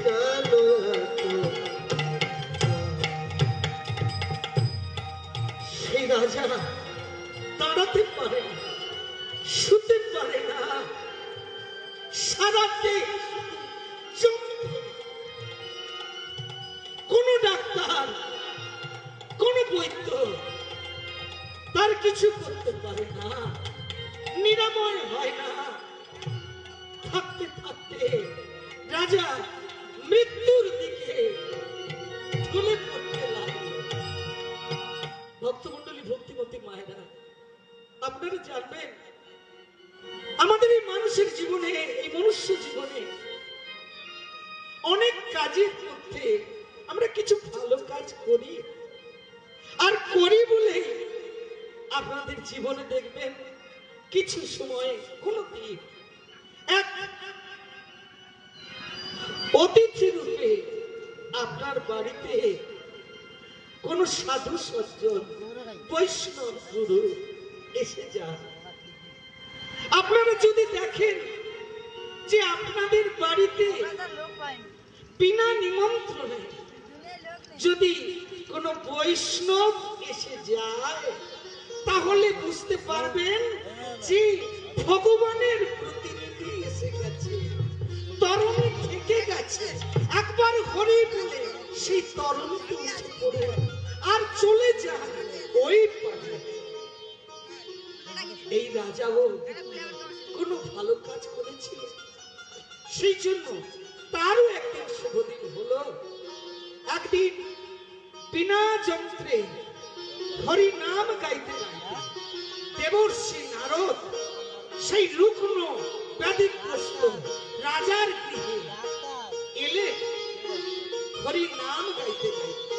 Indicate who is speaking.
Speaker 1: কালো সেই রাজা দাঁড়াতে পারে না, শুতে পারে না, সারা দেশ কোন ডাক্তার কোন বৈদ্য তার কিছু করতে পারে না, নিরাময় হয় না। থাকতে থাকতে রাজা মৃত্যুর দিকে ঢলে পড়তে লাগলো। ভক্তমন্ডলী, ভক্তিমতী মায়েরা, আপনারা জানবেন আমাদের এই মানুষের জীবনে, এই মনুষ্য জীবনে অনেক কাজের মধ্যে আমরা কিছু ভালো কাজ করি, আর করি বলে আপনাদের জীবনে দেখবেন কিছু সময় কোন দিন এক অতিথি রূপে আপনার বাড়িতে কোন সাধু সজ্জন বৈষ্ণব গুরু এসে যান। আপনারা যদি দেখেন যে আপনাদের বাড়িতে বিনা নিমন্ত্রণে যদি কোনো বৈষ্ণব এসে যায়, তাহলে বুঝতে পারবেন যে ভগবানের প্রতিনিধি এসে গেছে, তরুণী থেকে গেছে। একবার হরি বলে সেই তরুণীকে উঠে পড়ে আর চলে যায় ওই পারে। এই রাজাও কোনো ভালো কাজ করেছিল, সেই জন্য তারও একদিন শুভদিন হলো। একদিন বিনা যন্ত্রে হরি নাম গাইতে গাইতে দেবর্ষি নারদ সেই রুগ্ন ব্যাধিগ্রস্ত রাজার গৃহে এলে হরি নাম গাইতে গাইতে।